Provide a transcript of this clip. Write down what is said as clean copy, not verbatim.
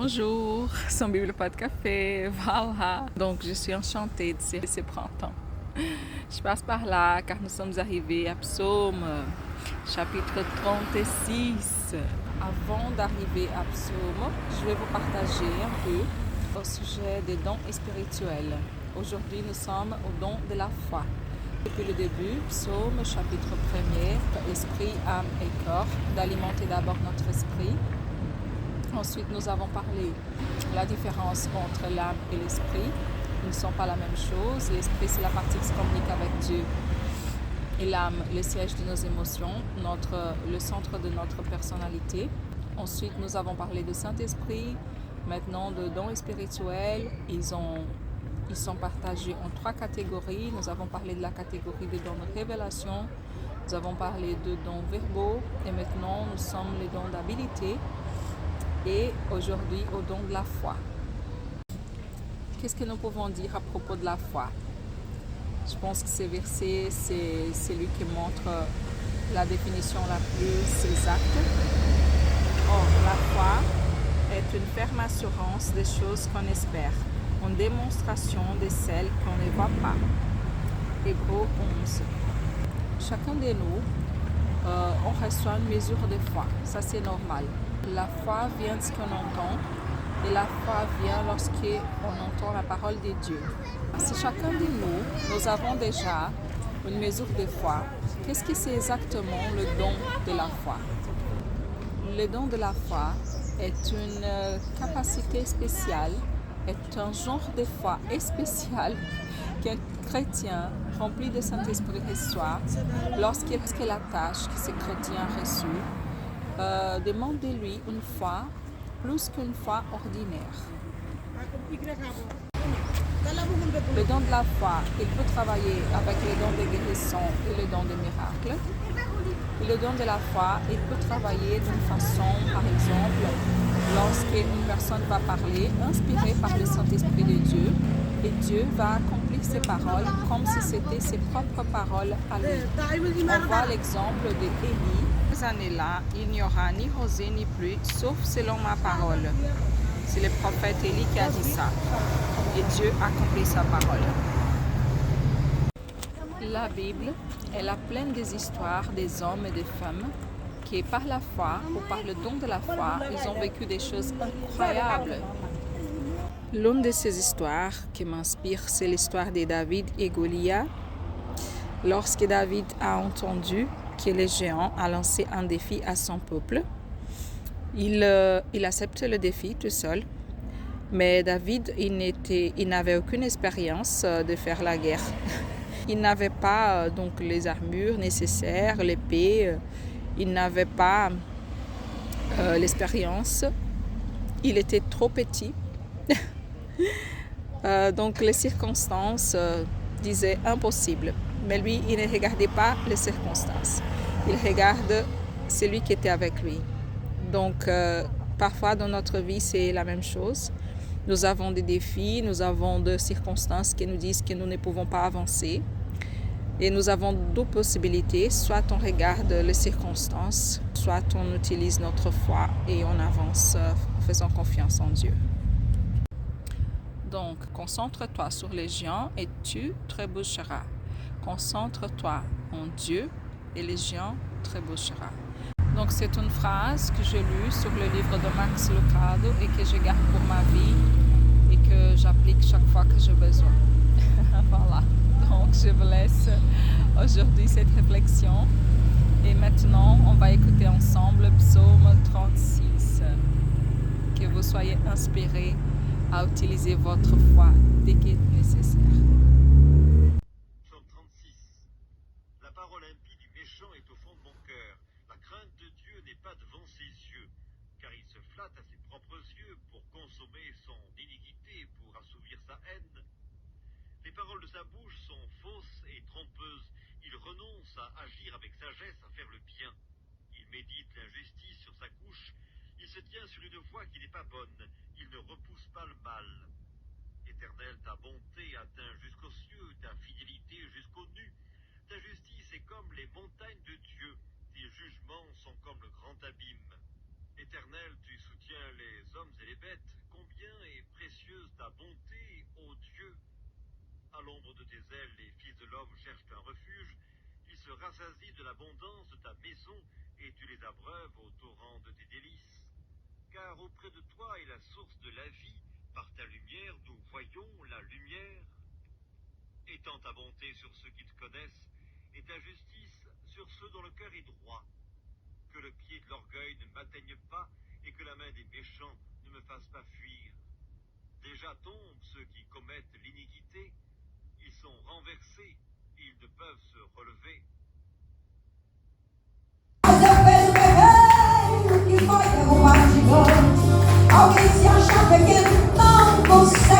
Bonjour, son Bible pas de café, voilà. Donc je suis enchantée de ce printemps. Je passe par là car nous sommes arrivés à Psaume, chapitre 36. Avant d'arriver à Psaume, je vais vous partager un peu au sujet des dons spirituels. Aujourd'hui, nous sommes au don de la foi. Depuis le début, Psaume, chapitre 1er, esprit, âme et corps, d'alimenter d'abord notre esprit. Ensuite, nous avons parlé de la différence entre l'âme et l'esprit. Ils ne sont pas la même chose. L'esprit, c'est la partie qui se communique avec Dieu. Et l'âme, le siège de nos émotions, le centre de notre personnalité. Ensuite, nous avons parlé de Saint-Esprit, maintenant de dons spirituels. Ils sont partagés en 3 catégories. Nous avons parlé de la catégorie des dons de révélation. Nous avons parlé de dons verbaux. Et maintenant, nous sommes les dons d'habilité. Et aujourd'hui, au don de la foi. Qu'est-ce que nous pouvons dire à propos de la foi? Je pense que ces versets, c'est celui qui montre la définition la plus exacte. Or, la foi est une ferme assurance des choses qu'on espère, une démonstration de celles qu'on ne voit pas. Hébreux 11. Chacun de nous, on reçoit une mesure de foi. Ça, c'est normal. La foi vient de ce qu'on entend et la foi vient lorsqu'on entend la parole de Dieu. Si chacun de nous, nous avons déjà une mesure de foi, qu'est-ce que c'est exactement le don de la foi? Le don de la foi est une capacité spéciale, est un genre de foi spécial qu'un chrétien rempli de Saint-Esprit reçoit lorsqu'il la tâche que ce chrétien a reçue demande de lui une foi plus qu'une foi ordinaire. Le don de la foi, il peut travailler avec le don de guérison et le don de miracle. Et le don de la foi, il peut travailler d'une façon, par exemple, lorsqu'une personne va parler, inspirée par le Saint-Esprit de Dieu, et Dieu va accomplir ses paroles comme si c'était ses propres paroles à lui. On voit l'exemple d'Élie. Ces années-là, il n'y aura ni rosée ni pluie, sauf selon ma parole. C'est le prophète Élie qui a dit ça. Et Dieu accomplit sa parole. La Bible, elle est pleine des histoires des hommes et des femmes qui, par la foi ou par le don de la foi, ils ont vécu des choses incroyables. L'une de ces histoires qui m'inspire, c'est l'histoire de David et Goliath. Lorsque David a entendu que les géants a lancé un défi à son peuple, il accepte le défi tout seul. Mais David, il n'avait aucune expérience de faire la guerre. Il n'avait pas donc les armures nécessaires, l'épée. Il n'avait pas l'expérience. Il était trop petit. Donc les circonstances disaient impossible. Mais lui, il ne regardait pas les circonstances. Il regarde celui qui était avec lui. Donc parfois dans notre vie, c'est la même chose. Nous avons des défis, nous avons des circonstances qui nous disent que nous ne pouvons pas avancer. Et nous avons 2 possibilités. Soit on regarde les circonstances, soit on utilise notre foi et on avance en faisant confiance en Dieu. Donc, concentre-toi sur les géants et tu trébucheras. Concentre-toi en Dieu et les géants trébucheront. Donc, c'est une phrase que j'ai lue sur le livre de Max Lucado et que je garde pour ma vie et que j'applique chaque fois que j'ai besoin. Voilà. Donc, je vous laisse aujourd'hui cette réflexion. Et maintenant, on va écouter ensemble Psaume 36. Que vous soyez inspirés à utiliser votre foi dès qu'il est nécessaire. Psaume 36. La parole impie du méchant est au fond de mon cœur. La crainte de Dieu n'est pas devant ses yeux, car il se flatte à ses propres yeux pour consommer son iniquité, pour assouvir sa haine. Les paroles de sa bouche sont fausses et trompeuses. Il renonce à agir avec sagesse, à faire le bien. Il médite l'injustice sur sa couche. Il se tient sur une voie qui n'est pas bonne. Il ne repousse pas le mal. Éternel, ta bonté atteint jusqu'aux cieux, ta fidélité jusqu'aux nues. Ta justice est comme les montagnes de Dieu. Tes jugements sont comme le grand abîme. Éternel, tu soutiens les hommes et les bêtes. elles, les fils de l'homme, cherchent un refuge, ils se rassasient de l'abondance de ta maison et tu les abreuves au torrent de tes délices. Car auprès de toi est la source de la vie, par ta lumière nous voyons la lumière. Étends ta bonté sur ceux qui te connaissent et ta justice sur ceux dont le cœur est droit. Que le pied de l'orgueil ne m'atteigne pas et que la main des méchants ne me fasse pas fuir. Déjà tombent ceux qui commettent l'iniquité, ils sont renversés, ils ne peuvent se relever. Que vai derrubar gigante. Alguém se acha pequeno, não consegue.